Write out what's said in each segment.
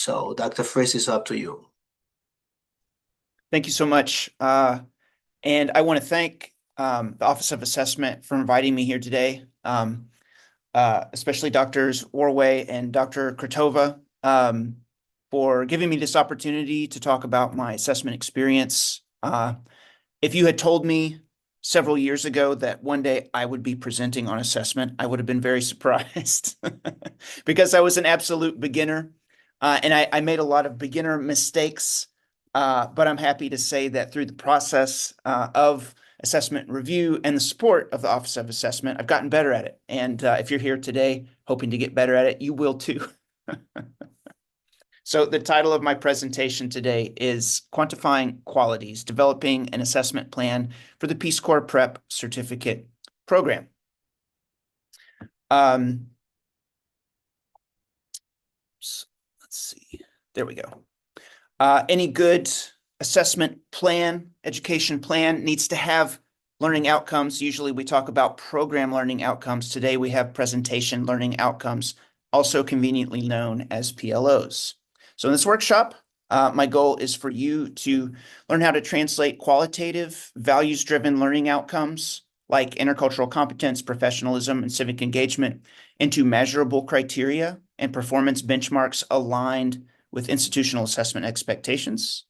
So Dr. Fritz, is up to you. Thank you so much. And I want to thank the Office of Assessment for inviting me here today, especially Drs. Orway and Dr. Kratova, for giving me this opportunity to talk about my assessment experience. If you had told me several years ago that one day I would be presenting on assessment, I would have been very surprised because I was an absolute beginner, and I made a lot of beginner mistakes. But I'm happy to say that through the process of assessment review and the support of the Office of Assessment, I've gotten better at it. And if you're here today hoping to get better at it, you will too. So the title of my presentation today is Quantifying Qualities, Developing an Assessment Plan for the Peace Corps Prep Certificate Program. Let's see. There we go. Any good assessment plan, education plan needs to have learning outcomes. Usually we talk about program learning outcomes. Today we have presentation learning outcomes, also conveniently known as PLOs. So in this workshop, my goal is for you to learn how to translate qualitative, values-driven learning outcomes like intercultural competence, professionalism, and civic engagement into measurable criteria and performance benchmarks aligned with institutional assessment expectations,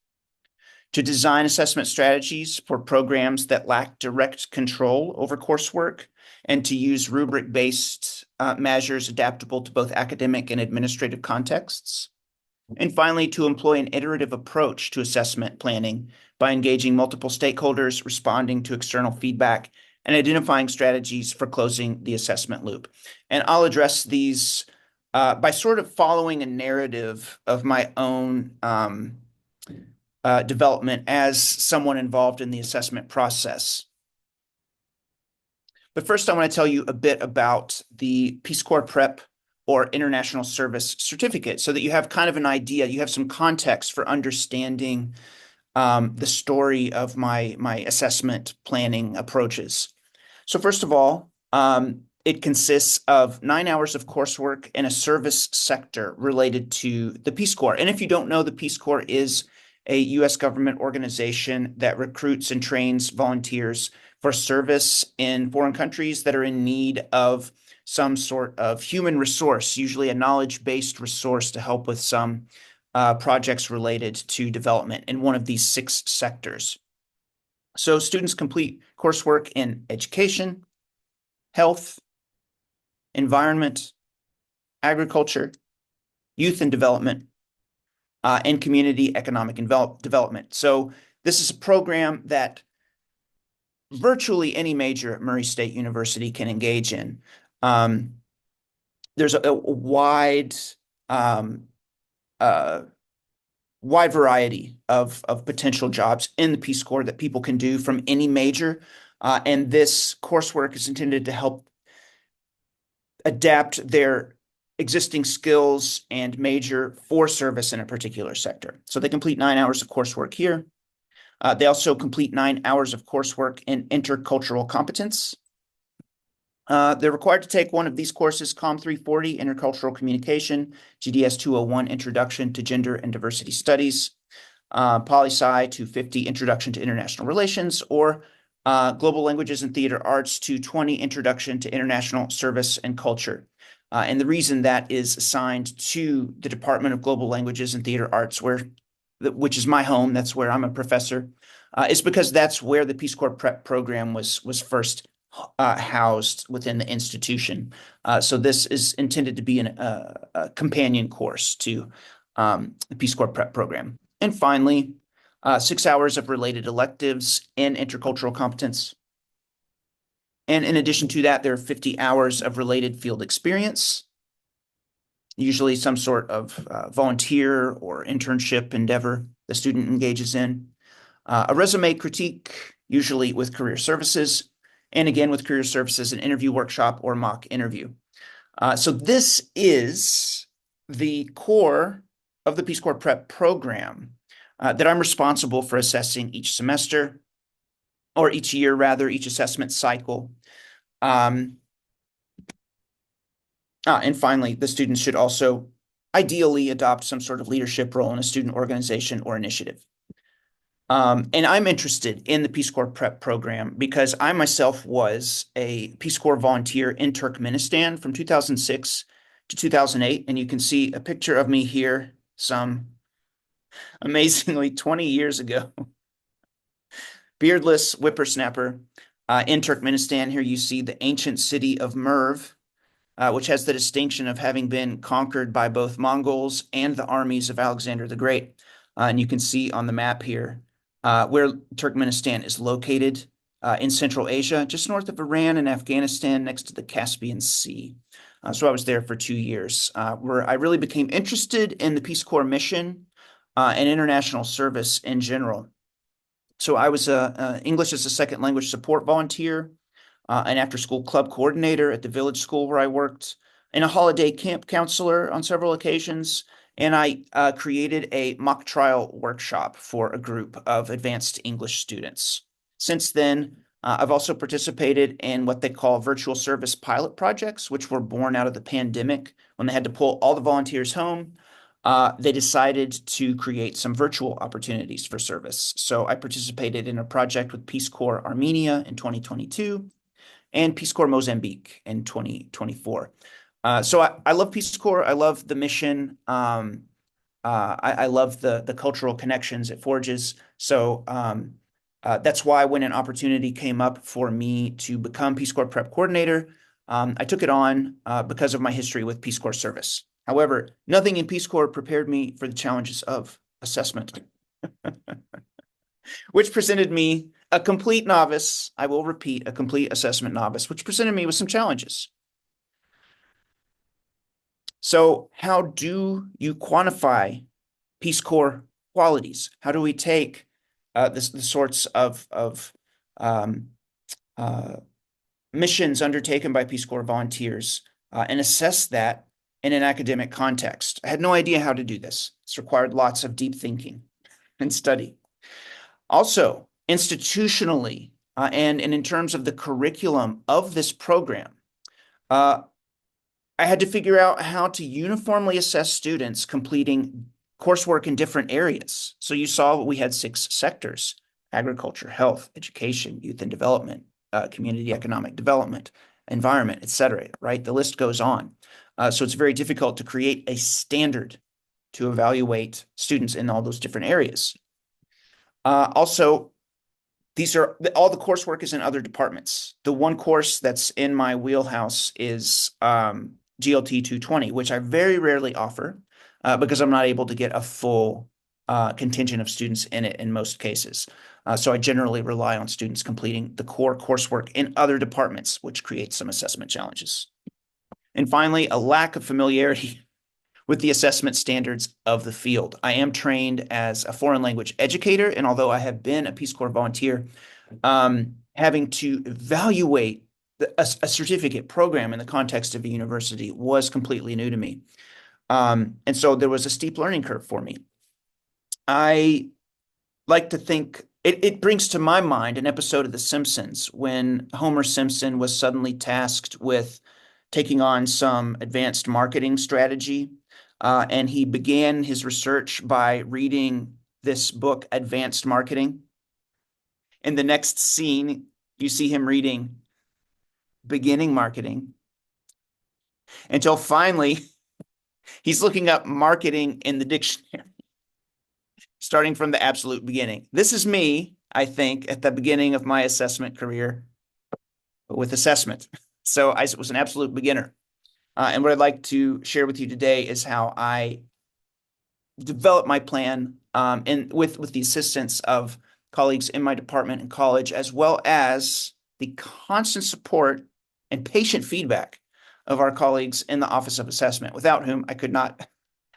to design assessment strategies for programs that lack direct control over coursework, and to use rubric-based measures adaptable to both academic and administrative contexts. And finally, to employ an iterative approach to assessment planning by engaging multiple stakeholders, responding to external feedback, and identifying strategies for closing the assessment loop. And I'll address these by sort of following a narrative of my own development as someone involved in the assessment process. But first, I want to tell you a bit about the Peace Corps Prep or International Service Certificate so that you have kind of an idea, you have some context for understanding the story of my assessment planning approaches. So first of all, it consists of 9 hours of coursework in a service sector related to the Peace Corps. And if you don't know, the Peace Corps is a U.S. government organization that recruits and trains volunteers for service in foreign countries that are in need of some sort of human resource, usually a knowledge-based resource to help with some projects related to development in one of these 6 sectors. So students complete coursework in education, health, environment, agriculture, youth and development, and community economic development. So this is a program that virtually any major Murray State University can engage in. There's a wide variety of potential jobs in the Peace Corps that people can do from any major. And this coursework is intended to help adapt their existing skills and major for service in a particular sector. So they complete 9 hours of coursework here. They also complete 9 hours of coursework in intercultural competence. They're required to take one of these courses: COM 340, Intercultural Communication, GDS 201, Introduction to Gender and Diversity Studies, Poli-Sci 250, Introduction to International Relations, or Global Languages and Theater Arts 220, Introduction to International Service and Culture. And the reason that is assigned to the Department of Global Languages and Theater Arts, which is my home, that's where I'm a professor, is because that's where the Peace Corps Prep program was first housed within the institution. So this is intended to be a companion course to the Peace Corps Prep program. And finally, 6 hours of related electives in intercultural competence. And in addition to that, there are 50 hours of related field experience, usually some sort of volunteer or internship endeavor the student engages in. A resume critique, usually with career services, and again with career services, an interview workshop or mock interview. So this is the core of the Peace Corps Prep program that I'm responsible for assessing each semester, or each year rather, each assessment cycle. And finally, the students should also ideally adopt some sort of leadership role in a student organization or initiative. And I'm interested in the Peace Corps prep program because I myself was a Peace Corps volunteer in Turkmenistan from 2006 to 2008. And you can see a picture of me here, some amazingly 20 years ago. Beardless whippersnapper in Turkmenistan. Here you see the ancient city of Merv, which has the distinction of having been conquered by both Mongols and the armies of Alexander the Great. And you can see on the map here where Turkmenistan is located in Central Asia, just north of Iran and Afghanistan, next to the Caspian Sea. So I was there for 2 years, where I really became interested in the Peace Corps mission and international service in general. So I was a English as a second language support volunteer, an after-school club coordinator at the village school where I worked, and a holiday camp counselor on several occasions. And I created a mock trial workshop for a group of advanced English students. Since then, I've also participated in what they call virtual service pilot projects, which were born out of the pandemic when they had to pull all the volunteers home. They decided to create some virtual opportunities for service. So I participated in a project with Peace Corps Armenia in 2022 and Peace Corps Mozambique in 2024. So I love Peace Corps. I love the mission. I love the cultural connections it forges. So that's why when an opportunity came up for me to become Peace Corps Prep Coordinator, I took it on because of my history with Peace Corps service. However, nothing in Peace Corps prepared me for the challenges of assessment, which presented me a complete novice. I will repeat, a complete assessment novice, which presented me with some challenges. So how do you quantify Peace Corps qualities? How do we take the sorts of missions undertaken by Peace Corps volunteers and assess that in an academic context? I had no idea how to do this. This required lots of deep thinking and study. Also, institutionally, and in terms of the curriculum of this program, I had to figure out how to uniformly assess students completing coursework in different areas. So you saw we had 6 sectors: agriculture, health, education, youth and development, community economic development, environment, etc. Right? The list goes on. So it's very difficult to create a standard to evaluate students in all those different areas. Also, these are all the coursework is in other departments. The one course that's in my wheelhouse is GLT 220, which I very rarely offer because I'm not able to get a full contingent of students in it in most cases. So I generally rely on students completing the core coursework in other departments, which creates some assessment challenges. And finally, a lack of familiarity with the assessment standards of the field. I am trained as a foreign language educator, and although I have been a Peace Corps volunteer, having to evaluate a certificate program in the context of a university was completely new to me. And so there was a steep learning curve for me. I like to think it brings to my mind an episode of The Simpsons when Homer Simpson was suddenly tasked with taking on some advanced marketing strategy. And he began his research by reading this book, Advanced Marketing. In the next scene, you see him reading Beginning Marketing until finally he's looking up marketing in the dictionary, starting from the absolute beginning. This is me, I think, at the beginning of my assessment career with assessment. So I was an absolute beginner. And what I'd like to share with you today is how I developed my plan with the assistance of colleagues in my department and college, as well as the constant support and patient feedback of our colleagues in the Office of Assessment, without whom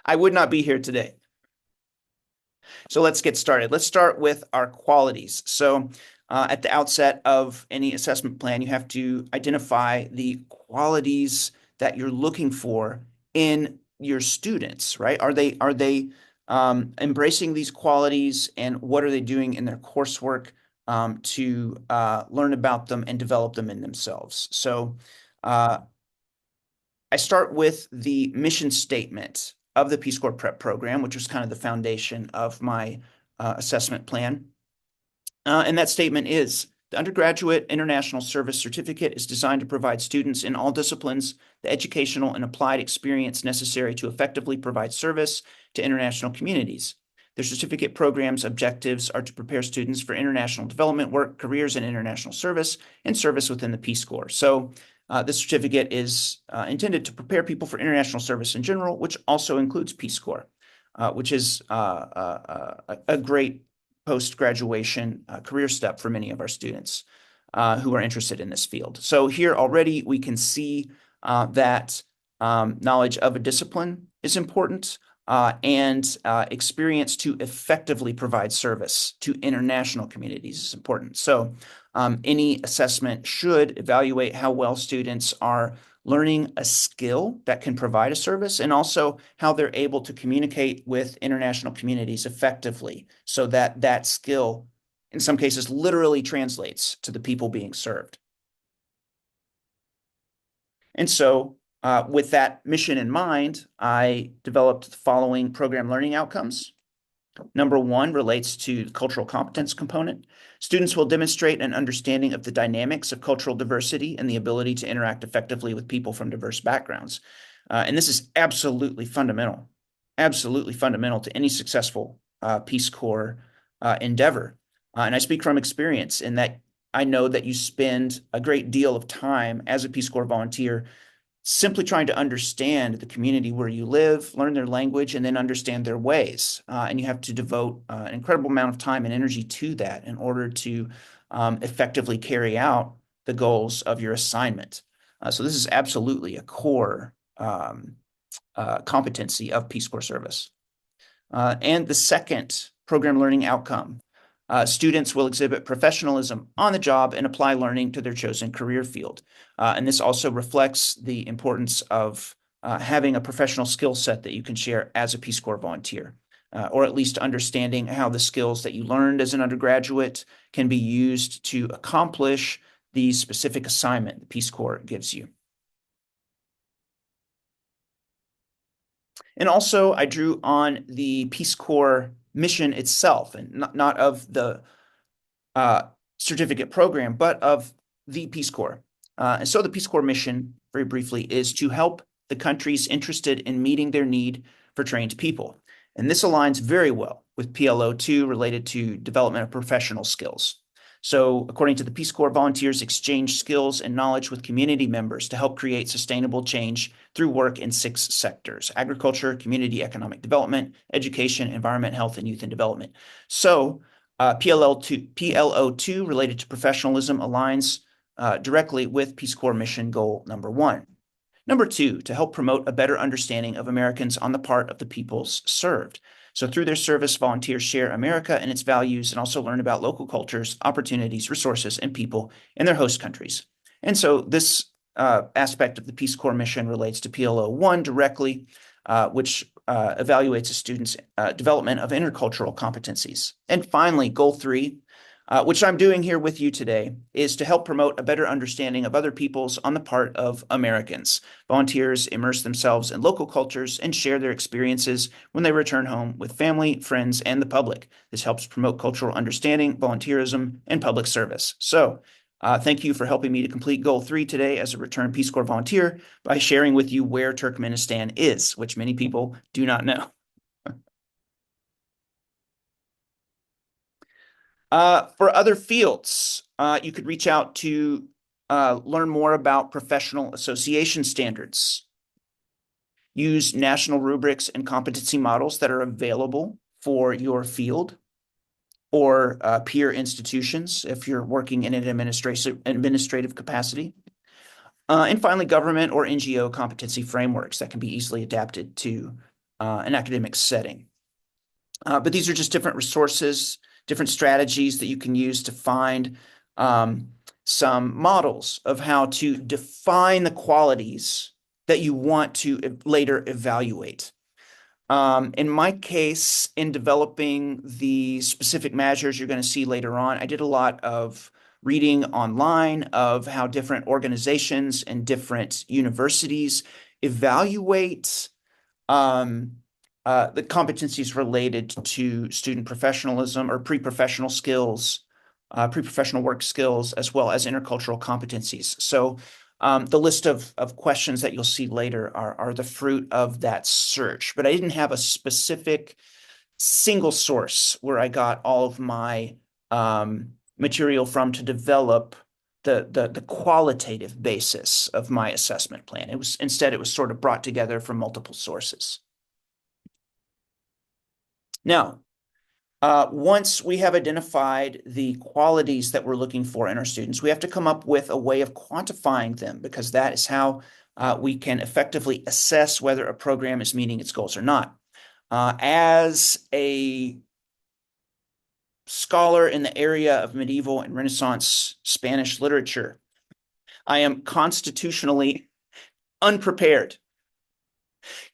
I would not be here today. So let's get started. Let's start with our qualities. So at the outset of any assessment plan, you have to identify the qualities that you're looking for in your students, right? Are they embracing these qualities, and what are they doing in their coursework to learn about them and develop them in themselves? So I start with the mission statement of the Peace Corps prep program, which was kind of the foundation of my assessment plan. And that statement is, the Undergraduate International Service Certificate is designed to provide students in all disciplines the educational and applied experience necessary to effectively provide service to international communities. The certificate program's objectives are to prepare students for international development work, careers in international service, and service within the Peace Corps. So this certificate is intended to prepare people for international service in general, which also includes Peace Corps, which is a great post-graduation career step for many of our students who are interested in this field. So here already we can see that knowledge of a discipline is important, and experience to effectively provide service to international communities is important. So any assessment should evaluate how well students are learning a skill that can provide a service, and also how they're able to communicate with international communities effectively so that that skill, in some cases, literally translates to the people being served. And so with that mission in mind, I developed the following program learning outcomes. Number one relates to the cultural competence component. Students will demonstrate an understanding of the dynamics of cultural diversity and the ability to interact effectively with people from diverse backgrounds. And this is absolutely fundamental to any successful Peace Corps endeavor. And I speak from experience in that I know that you spend a great deal of time as a Peace Corps volunteer simply trying to understand the community where you live, learn their language, and then understand their ways. And you have to devote an incredible amount of time and energy to that in order to effectively carry out the goals of your assignment. So this is absolutely a core competency of Peace Corps service. And the second program learning outcome, students will exhibit professionalism on the job and apply learning to their chosen career field. And this also reflects the importance of having a professional skill set that you can share as a Peace Corps volunteer, or at least understanding how the skills that you learned as an undergraduate can be used to accomplish the specific assignment the Peace Corps gives you. And also, I drew on the Peace Corps mission itself, and not of the certificate program, but of the Peace Corps. And so the Peace Corps mission, very briefly, is to help the countries interested in meeting their need for trained people. And this aligns very well with PLO2 related to development of professional skills. So according to the Peace Corps, volunteers exchange skills and knowledge with community members to help create sustainable change through work in 6 sectors: agriculture, community economic development, education, environment, health, and youth and development. So PLO2 related to professionalism aligns directly with Peace Corps mission goal number 1. Number 2, to help promote a better understanding of Americans on the part of the peoples served. So through their service, volunteers share America and its values and also learn about local cultures, opportunities, resources, and people in their host countries. And so this aspect of the Peace Corps mission relates to PLO1 directly, which evaluates a student's development of intercultural competencies. And finally, goal 3, which I'm doing here with you today, is to help promote a better understanding of other peoples on the part of Americans. Volunteers immerse themselves in local cultures and share their experiences when they return home with family, friends, and the public. This helps promote cultural understanding, volunteerism, and public service. So thank you for helping me to complete goal 3 today as a returned Peace Corps volunteer by sharing with you where Turkmenistan is, which many people do not know. For other fields, you could reach out to learn more about professional association standards. Use national rubrics and competency models that are available for your field, or peer institutions if you're working in an administrative capacity. And finally, government or NGO competency frameworks that can be easily adapted to an academic setting. But these are just different resources, different strategies that you can use to find some models of how to define the qualities that you want to later evaluate. In my case, in developing the specific measures you're going to see later on, I did a lot of reading online of how different organizations and different universities evaluate the competencies related to student professionalism or pre-professional skills, pre-professional work skills, as well as intercultural competencies. So the list of questions that you'll see later are the fruit of that search, but I didn't have a specific single source where I got all of my material from to develop the qualitative basis of my assessment plan. Instead, it was sort of brought together from multiple sources. Now, once we have identified the qualities that we're looking for in our students, we have to come up with a way of quantifying them, because that is how we can effectively assess whether a program is meeting its goals or not. As a scholar in the area of medieval and Renaissance Spanish literature, I am constitutionally unprepared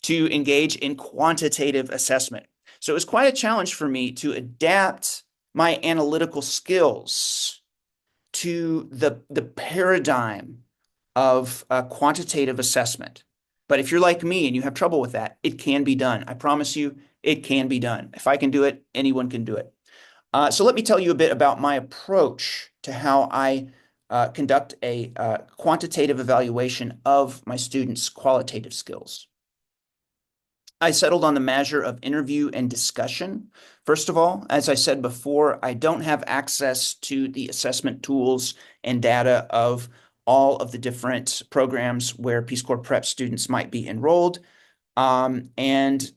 to engage in quantitative assessment. So it was quite a challenge for me to adapt my analytical skills to the paradigm of quantitative assessment. But if you're like me and you have trouble with that, it can be done. I promise you, it can be done. If I can do it, anyone can do it. So let me tell you a bit about my approach to how I conduct a quantitative evaluation of my students' qualitative skills. I settled on the measure of interview and discussion. First of all, as I said before, I don't have access to the assessment tools and data of all of the different programs where Peace Corps prep students might be enrolled. And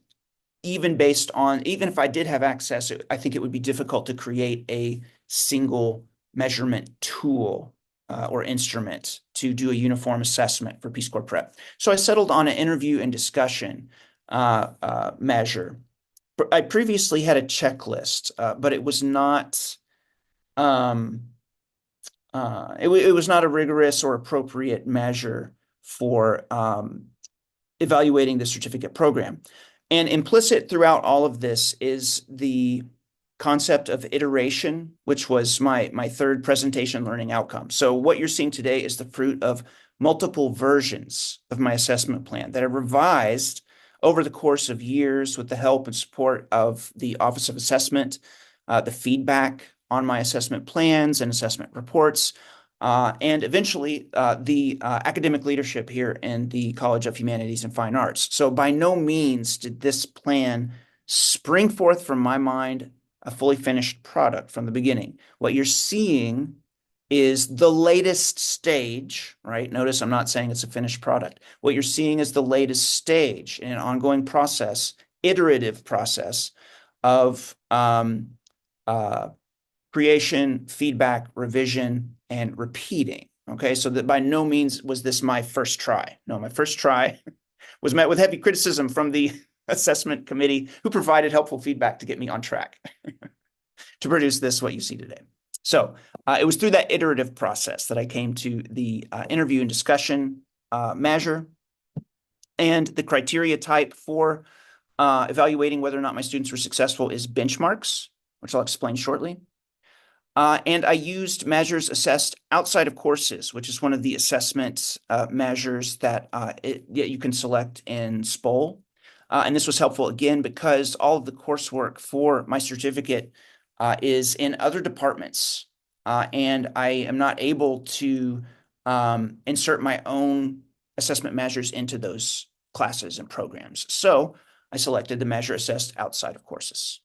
even if I did have access, I think it would be difficult to create a single measurement tool or instrument to do a uniform assessment for Peace Corps prep. So I settled on an interview and discussion measure. I previously had a checklist, but it was not it was not a rigorous or appropriate measure for evaluating the certificate program. And implicit throughout all of this is the concept of iteration, which was my third presentation learning outcome. So what you're seeing today is the fruit of multiple versions of my assessment plan that are revised over the course of years with the help and support of the Office of Assessment, the feedback on my assessment plans and assessment reports, and eventually the academic leadership here in the College of Humanities and Fine Arts. So by no means did this plan spring forth from my mind a fully finished product from the beginning. What you're seeing is the latest stage, right? Notice I'm not saying it's a finished product. What you're seeing is the latest stage in an ongoing process, iterative process of creation, feedback, revision, and repeating. Okay, so that by no means was this my first try. No, my first try was met with heavy criticism from the assessment committee, who provided helpful feedback to get me on track to produce this, what you see today. So it was through that iterative process that I came to the interview and discussion measure. And the criteria type for evaluating whether or not my students were successful is benchmarks, which I'll explain shortly. And I used measures assessed outside of courses, which is one of the assessment measures that you can select in SPOL. And this was helpful, again, because all of the coursework for my certificate is in other departments. And I am not able to insert my own assessment measures into those classes and programs. So I selected the measure assessed outside of courses.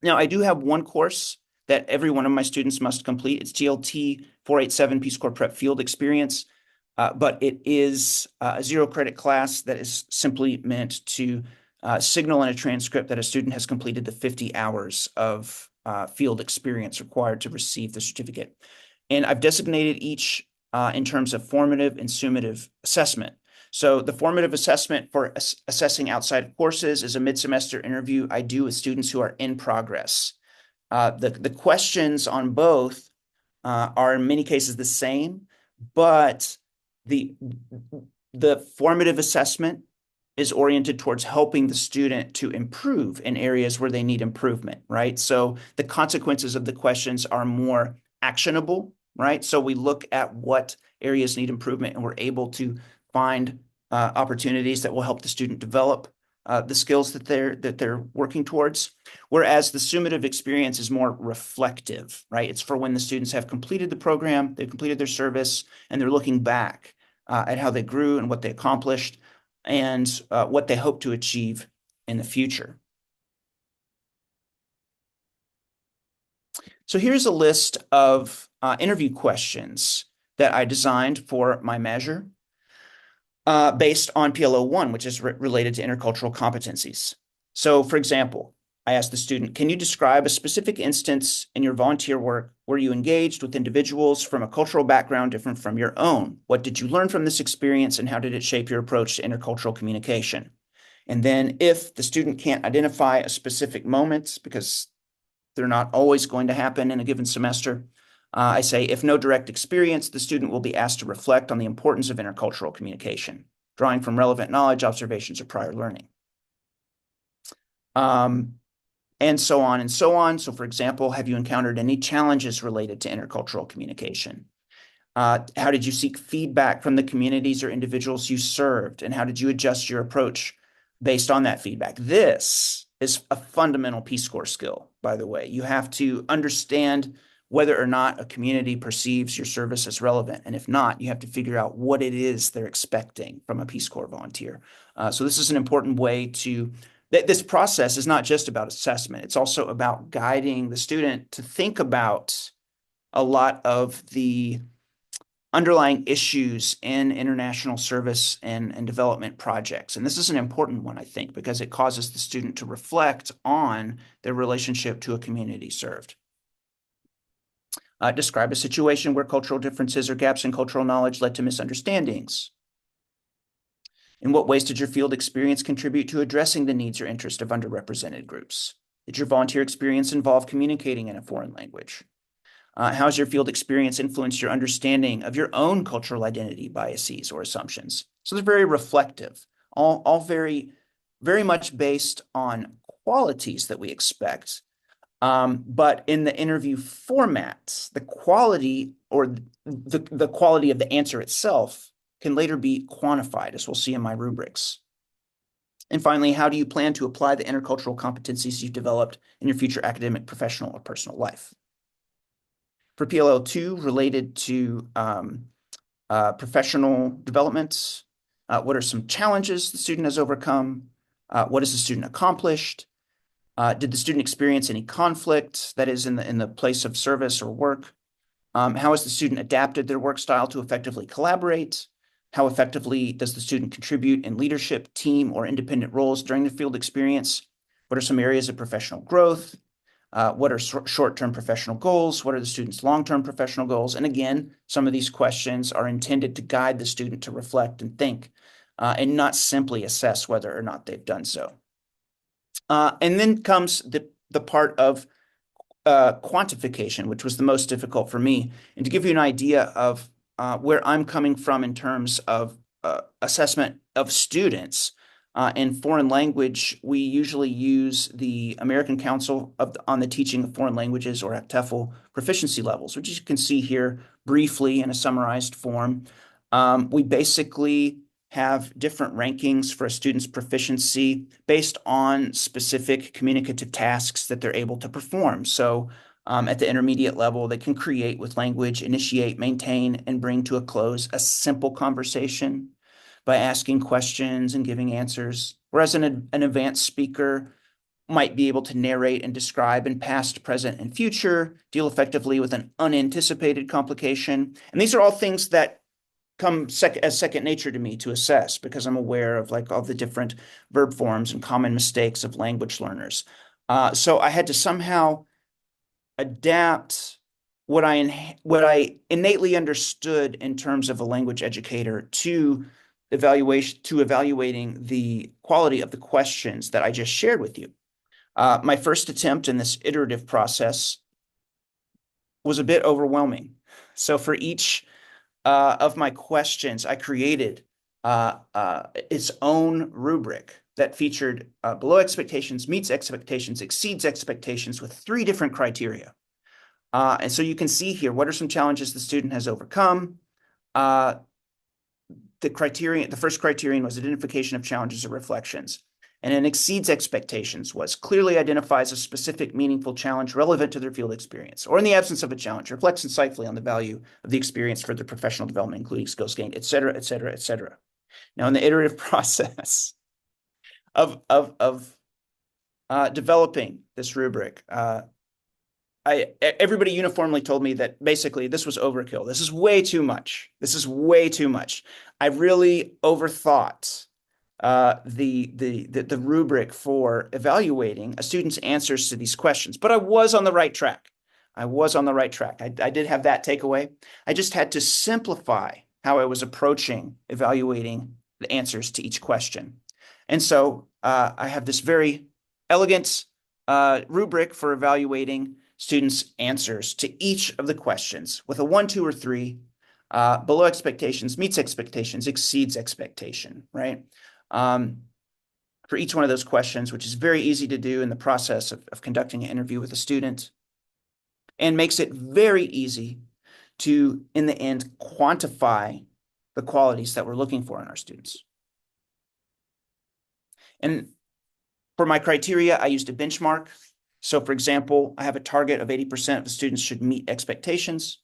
Now, I do have one course that every one of my students must complete. It's GLT 487 Peace Corps Prep Field Experience, but it is a zero credit class that is simply meant to signal in a transcript that a student has completed the 50 hours of field experience required to receive the certificate. And I've designated each in terms of formative and summative assessment. So the formative assessment for assessing outside of courses is a mid-semester interview I do with students who are in progress. The questions on both are in many cases the same, but the formative assessment is oriented towards helping the student to improve in areas where they need improvement, right? So the consequences of the questions are more actionable, right? So we look at what areas need improvement, and we're able to find opportunities that will help the student develop the skills that they're working towards. Whereas the summative experience is more reflective, right? It's for when the students have completed the program, they've completed their service, and they're looking back at how they grew and what they accomplished and what they hope to achieve in the future. So here's a list of interview questions that I designed for my measure based on PLO 1, which is related to intercultural competencies. So for example, I asked the student, can you describe a specific instance in your volunteer work where you engaged with individuals from a cultural background different from your own? What did you learn from this experience and how did it shape your approach to intercultural communication? And then if the student can't identify a specific moment, because they're not always going to happen in a given semester, I say, if no direct experience, the student will be asked to reflect on the importance of intercultural communication, drawing from relevant knowledge, observations, or prior learning. And so on and so on. So for example, have you encountered any challenges related to intercultural communication? How did you seek feedback from the communities or individuals you served? And how did you adjust your approach based on that feedback? This is a fundamental Peace Corps skill, by the way. You have to understand whether or not a community perceives your service as relevant. And if not, you have to figure out what it is they're expecting from a Peace Corps volunteer. So this is an important way to this process is not just about assessment. It's also about guiding the student to think about a lot of the underlying issues in international service and development projects. And this is an important one, I think, because it causes the student to reflect on their relationship to a community served. Describe a situation where cultural differences or gaps in cultural knowledge led to misunderstandings. In what ways did your field experience contribute to addressing the needs or interests of underrepresented groups? Did your volunteer experience involve communicating in a foreign language? How has your field experience influenced your understanding of your own cultural identity, biases, or assumptions? So they're very reflective, all very, very much based on qualities that we expect. But in the interview format, the quality or the quality of the answer itself can later be quantified, as we'll see in my rubrics. And finally, how do you plan to apply the intercultural competencies you've developed in your future academic, professional, or personal life? For PLL 2, related to professional developments, what are some challenges the student has overcome? What has the student accomplished? Did the student experience any conflict, that is in the place of service or work? How has the student adapted their work style to effectively collaborate? How effectively does the student contribute in leadership, team, or independent roles during the field experience? What are some areas of professional growth? What are short-term professional goals? What are the student's long-term professional goals? And again, some of these questions are intended to guide the student to reflect and think, and not simply assess whether or not they've done so. And then comes the part of quantification, which was the most difficult for me. And to give you an idea of where I'm coming from in terms of assessment of students, in foreign language, we usually use the American Council on the Teaching of Foreign Languages, or TEFL, proficiency levels, which you can see here briefly in a summarized form. We basically have different rankings for a student's proficiency based on specific communicative tasks that they're able to perform. So at the intermediate level, they can create with language, initiate, maintain, and bring to a close a simple conversation by asking questions and giving answers, whereas an advanced speaker might be able to narrate and describe in past, present, and future, deal effectively with an unanticipated complication. And these are all things that come as second nature to me to assess, because I'm aware of like all the different verb forms and common mistakes of language learners. So I had to somehow adapt what I innately understood in terms of a language educator to evaluating the quality of the questions that I just shared with you. My first attempt in this iterative process was a bit overwhelming. So for each of my questions, I created its own rubric that featured below expectations, meets expectations, exceeds expectations, with 3 different criteria. And so you can see here, what are some challenges the student has overcome? The first criterion was identification of challenges or reflections. And an exceeds expectations was clearly identifies a specific meaningful challenge relevant to their field experience, or in the absence of a challenge, reflects insightfully on the value of the experience for their professional development, including skills gained, et cetera, et cetera, et cetera. Now, in the iterative process of developing this rubric, everybody uniformly told me that basically this was overkill. This is way too much. This is way too much. I really overthought the rubric for evaluating a student's answers to these questions, but I was on the right track. I was on the right track. I did have that takeaway. I just had to simplify how I was approaching evaluating the answers to each question. And so I have this very elegant rubric for evaluating students' answers to each of the questions with a 1, 2, or 3, below expectations, meets expectations, exceeds expectation, right? For each one of those questions, which is very easy to do in the process of conducting an interview with a student, and makes it very easy to, in the end, quantify the qualities that we're looking for in our students. And for my criteria, I used a benchmark. So for example, I have a target of 80% of the students should meet expectations.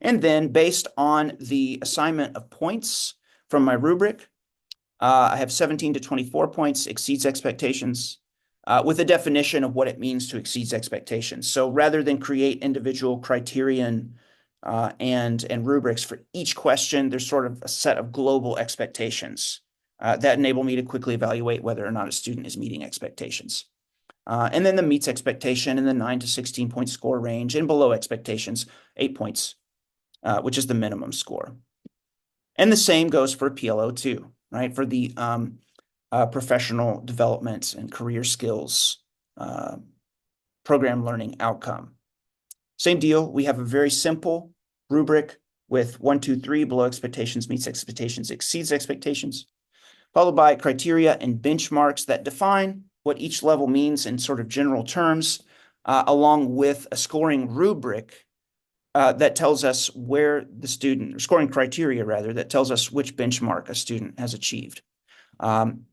And then based on the assignment of points from my rubric, I have 17 to 24 points, exceeds expectations, with a definition of what it means to exceeds expectations. So rather than create individual criterion and rubrics for each question, there's sort of a set of global expectations that enable me to quickly evaluate whether or not a student is meeting expectations. And then the meets expectation in the 9 to 16 point score range, and below expectations, 8 points, which is the minimum score. And the same goes for PLO2, right? For the professional development and career skills program learning outcome. Same deal. We have a very simple rubric with 1, 2, 3, below expectations, meets expectations, exceeds expectations, followed by criteria and benchmarks that define what each level means in sort of general terms, along with a scoring rubric that tells us where the student, or scoring criteria rather, that tells us which benchmark a student has achieved.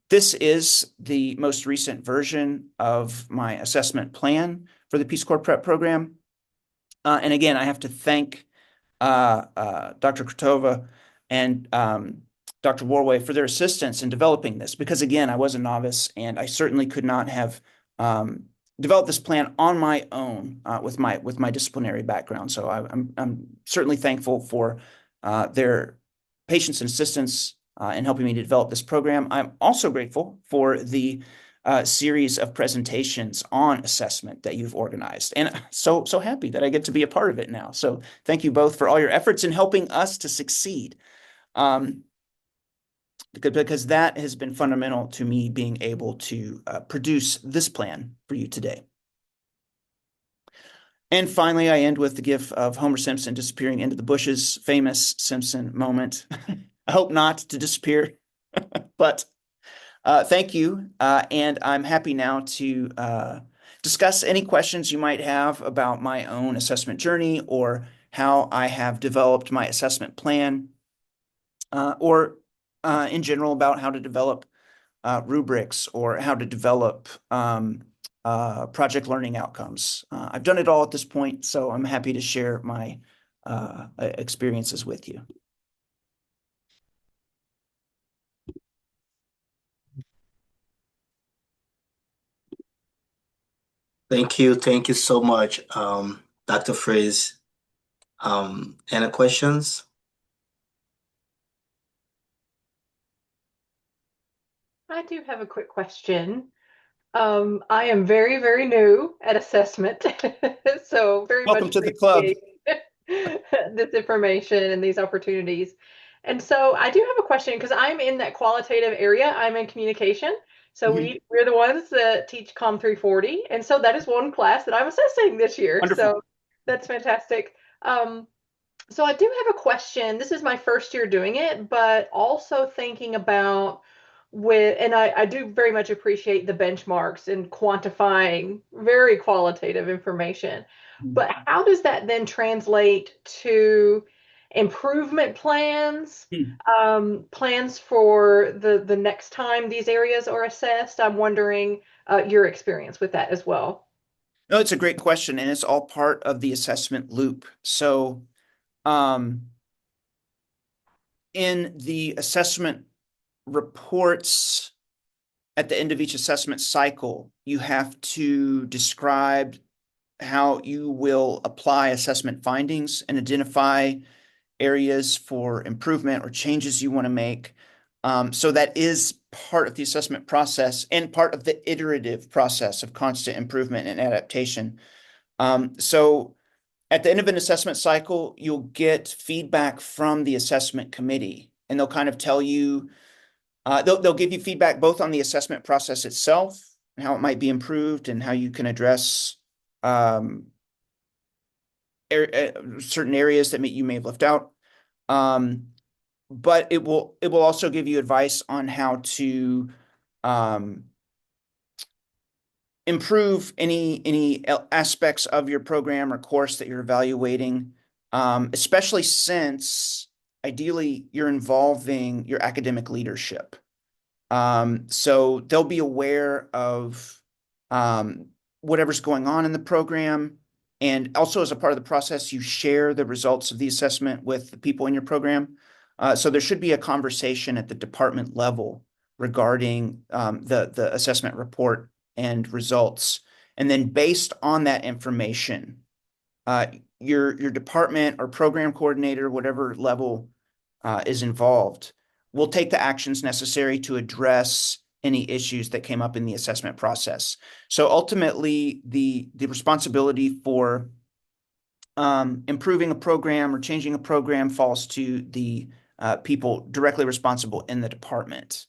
This is the most recent version of my assessment plan for the Peace Corps Prep program. And again, I have to thank Dr. Kratova and Dr. Warway for their assistance in developing this, because again, I was a novice and I certainly could not have developed this plan on my own with my disciplinary background. So I'm certainly thankful for their patience and assistance in helping me to develop this program. I'm also grateful for the series of presentations on assessment that you've organized, and so happy that I get to be a part of it now. So thank you both for all your efforts in helping us to succeed. Because that has been fundamental to me being able to produce this plan for you today. And finally, I end with the gif of Homer Simpson disappearing into the bushes, famous Simpson moment. I hope not to disappear, but thank you. And I'm happy now to discuss any questions you might have about my own assessment journey, or how I have developed my assessment plan, or in general about how to develop rubrics, or how to develop project learning outcomes. I've done it all at this point, so I'm happy to share my experiences with you. Thank you. Thank you so much, Dr. Fritz. Any questions? I do have a quick question. I am very, very new at assessment, so very much Welcome to the club. appreciate this information and these opportunities. And so I do have a question, because I'm in that qualitative area. I'm in communication. So we're the ones that teach Com 340. And so that is one class that I'm assessing this year. Wonderful. So that's fantastic. So I do have a question. This is my first year doing it, but also thinking about and I do very much appreciate the benchmarks and quantifying very qualitative information. But how does that then translate to improvement plans, Hmm. plans for the next time these areas are assessed. I'm wondering your experience with that as well. No, it's a great question, and it's all part of the assessment loop. So, um, in the assessment reports at the end of each assessment cycle, you have to describe how you will apply assessment findings and identify areas for improvement or changes you want to make. So that is part of the assessment process and part of the iterative process of constant improvement and adaptation. So at the end of an assessment cycle, you'll get feedback from the assessment committee, and they'll kind of tell you, they'll give you feedback both on the assessment process itself and how it might be improved and how you can address um, certain areas that you may have left out. Um, but it will also give you advice on how to um, improve any aspects of your program or course that you're evaluating, especially since ideally you're involving your academic leadership. So they'll be aware of um, whatever's going on in the program. And also, as a part of the process, you share the results of the assessment with the people in your program. So there should be a conversation at the department level regarding the assessment report and results. And then based on that information, uh, your department or program coordinator, whatever level is involved, will take the actions necessary to address any issues that came up in the assessment process. So ultimately, the responsibility for improving a program or changing a program falls to the people directly responsible in the department.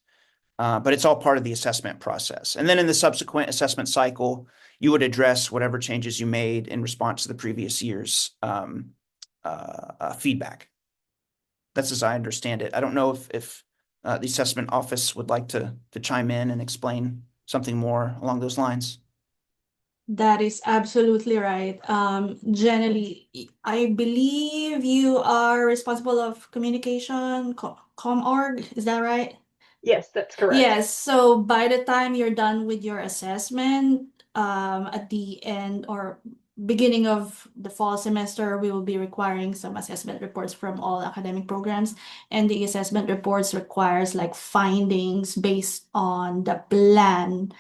But it's all part of the assessment process. And then in the subsequent assessment cycle, you would address whatever changes you made in response to the previous year's feedback. That's as I understand it. I don't know if the assessment office would like to chime in and explain something more along those lines. That is absolutely right. Generally, I believe you are responsible of communication, com.org, is that right? Yes, that's correct. Yes, so by the time you're done with your assessment, at the end or beginning of the fall semester, we will be requiring some assessment reports from all academic programs. And the assessment reports requires like findings based on the plan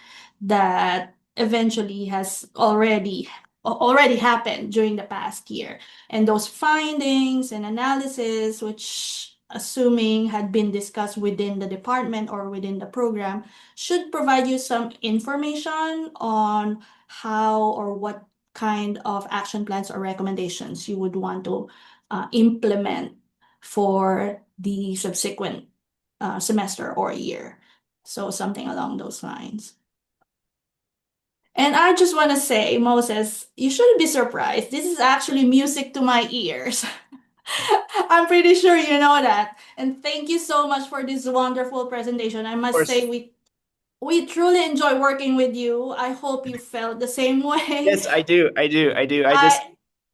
that eventually has already happened during the past year. And those findings and analysis, which assuming had been discussed within the department or within the program, should provide you some information on how or what kind of action plans or recommendations you would want to implement for the subsequent semester or year. So something along those lines. And I just want to say, Moses, you shouldn't be surprised. This is actually music to my ears. I'm pretty sure you know that. And thank you so much for this wonderful presentation. I Of must course. say we truly enjoy working with you. I hope you felt the same way. Yes, I do. I do. I do. I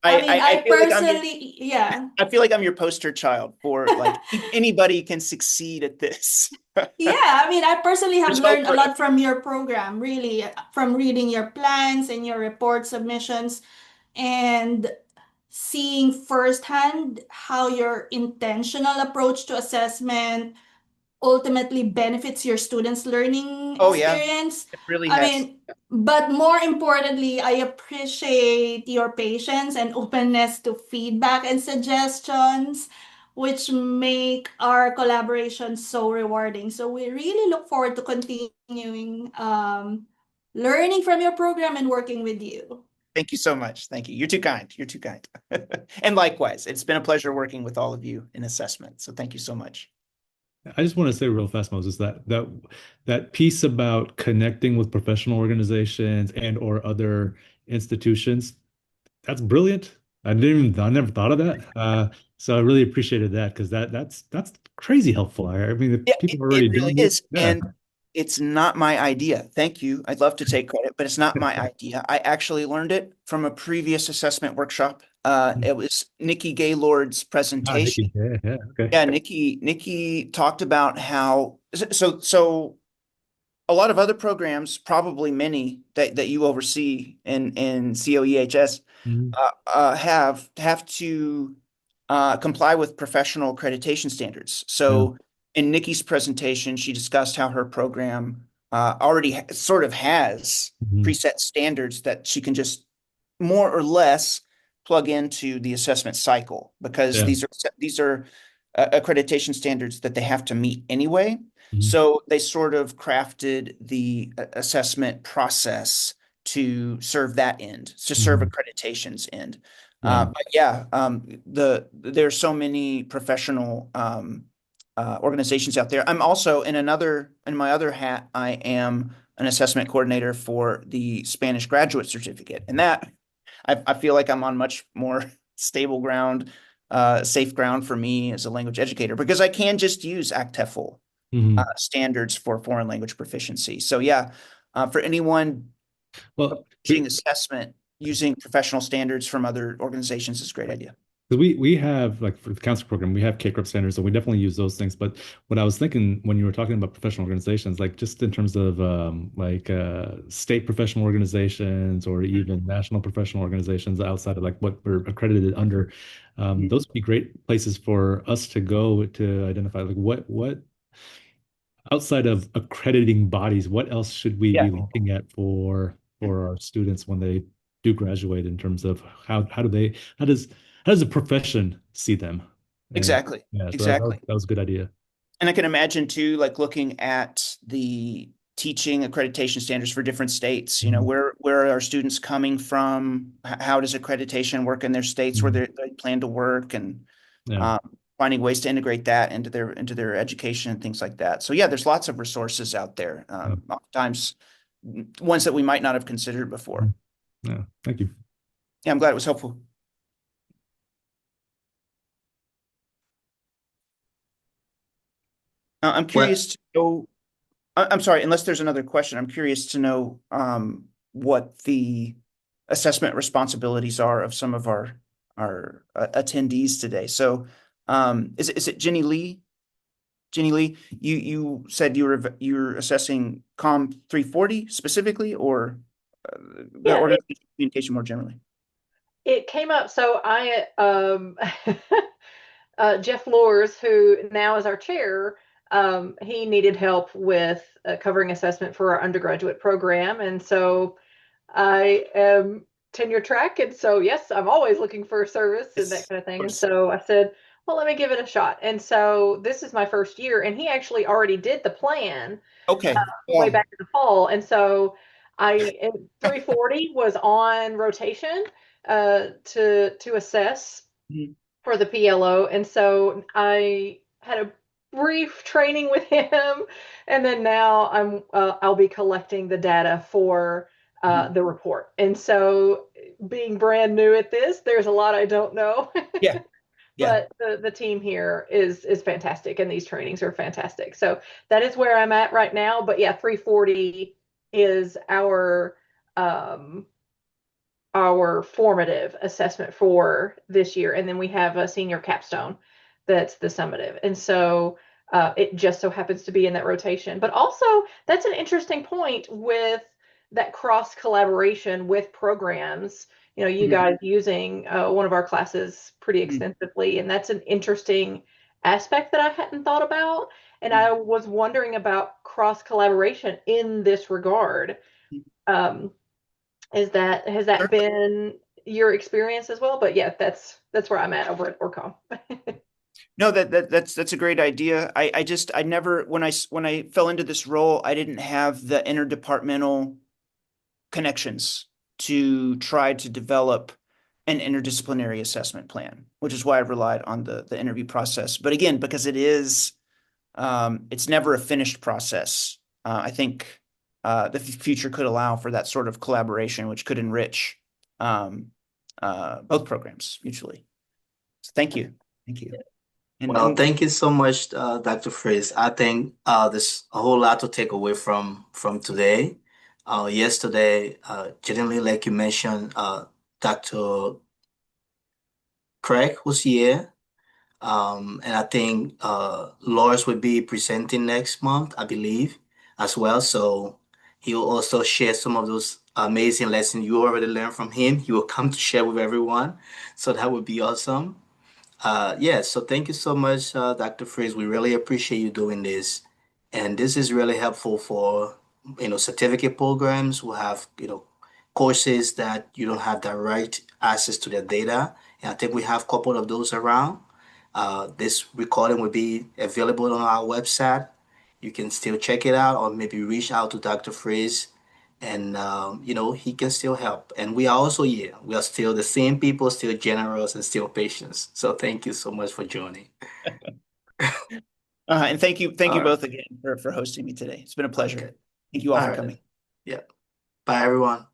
I mean, I I feel like personally, yeah. I feel like I'm your poster child for like anybody can succeed at this. Yeah, I mean, I personally have There's hope learned a for lot from your program, really, from reading your plans and your report submissions and seeing firsthand how your intentional approach to assessment ultimately benefits your students' learning Oh yeah, experience. it really I has. mean, but more importantly, I appreciate your patience and openness to feedback and suggestions, which make our collaboration so rewarding. So we really look forward to continuing learning from your program and working with you. Thank you so much. Thank you. You're too kind. You're too kind. And likewise, it's been a pleasure working with all of you in assessment. So thank you so much. I just want to say real fast, Moses, that piece about connecting with professional organizations and or other institutions, that's brilliant. I never thought of that. So I really appreciated that because that's crazy helpful. I mean, Yeah, if people are it already really doing it, is. yeah. And It's not my idea. Thank you. I'd love to take credit, but it's not my idea. I actually learned it from a previous assessment workshop. It was Nikki Gaylord's presentation. Nikki. Yeah, okay. Yeah, Nikki talked about how so a lot of other programs, probably many that you oversee in COEHS, Mhm. have to comply with professional accreditation standards. So in Nikki's presentation, she discussed how her program already sort of has Mhm. preset standards that she can just more or less plug into the assessment cycle, because Yeah. these are accreditation standards that they have to meet anyway. Mhm. So they sort of crafted the assessment process to serve that end, to serve Mhm. accreditation's end. Yeah. But yeah, there's so many professional organizations out there. I'm also in my other hat, I am an assessment coordinator for the Spanish graduate certificate, and that I feel like I'm on much more stable ground, safe ground for me as a language educator, because I can just use ACTEFL Mhm. standards for foreign language proficiency. So yeah, for anyone Well, teaching assessment using professional standards from other organizations is a great idea. because we have, like, for the counselor program, we have K-Corp standards, so we definitely use those things. But what I was thinking when you were talking about professional organizations, like just in terms of state professional organizations or even national professional organizations outside of like what we're accredited under, those would be great places for us to go to identify like what outside of accrediting bodies, what else should we Yeah, be looking at for our students when they do graduate in terms of how does the profession see them? And exactly. yeah, so Exactly. that was a good idea. And I can imagine too, like looking at the teaching accreditation standards for different states, Mhm. where are our students coming from? How does accreditation work in their states where Mhm. they plan to work, and Yeah. um, finding ways to integrate that into their education and things like that. So yeah, there's lots of resources out there. Yeah. Oftentimes ones that we might not have considered before. Mhm. Yeah. Thank you. Yeah, I'm glad it was helpful. I'm Well, curious to know, I'm sorry, unless there's another question, I'm curious to know what the assessment responsibilities are of some of our attendees today. So is it Jenny Lee? Jenny Lee, you said you're assessing COM 340 specifically, or the Yeah, organizational communication more generally? it came up. So I Jeff Loers, who now is our chair, he needed help with covering assessment for our undergraduate program. And so I am tenure track. And so, yes, I'm always looking for service and that Yes, kind of of thing. And course. so I said, well, let me give it a shot. And so this is my first year. And he actually already did the plan Okay. way Yeah. back in the fall. And so 340 was on rotation to assess Mhm. for the PLO. And so I had a brief training with him, and then now I'll be collecting the data for Mhm. the report. And so being brand new at this, there's a lot I don't know. Yeah. Yeah. But the team here is fantastic, and these trainings are fantastic. So that is where I'm at right now. But yeah, 340 is our formative assessment for this year. And then we have a senior capstone that's the summative. And so it just so happens to be in that rotation. But also, that's an interesting point with that cross collaboration with programs. You Mhm. guys using one of our classes pretty Mhm. extensively. And that's an interesting aspect that I hadn't thought about. And Mhm. I was wondering about cross collaboration in this regard. Um, has that Certainly. been your experience as well? But yeah, that's where I'm at over at Orcom. No, that's a great idea. I never, when I fell into this role, I didn't have the interdepartmental connections to try to develop an interdisciplinary assessment plan, which is why I relied on the interview process. But again, because it's never a finished process. I think the future could allow for that sort of collaboration, which could enrich um, both programs mutually. So thank you. Thank you. Well, thank you so much, Dr. Fritz. I think there's a whole lot to take away from today. Yesterday, generally, like you mentioned, Dr. Craig was here. And I think Lars will be presenting next month, I believe, as well. So he will also share some of those amazing lessons you already learned from him. He will come to share with everyone. So that would be awesome. Yeah, so thank you so much, Dr. Fritz. We really appreciate you doing this. And this is really helpful for, certificate programs who have, courses that you don't have direct access to their data. And I think we have a couple of those around. This recording will be available on our website. You can still check it out or maybe reach out to Dr. Fritz and he can still help. And we are also here. We are still the same people, still generous and still patient. So thank you so much for joining. And thank you All right. both again for hosting me today. It's been a pleasure. Okay. Thank you all All for right. coming. Yeah. Bye, everyone.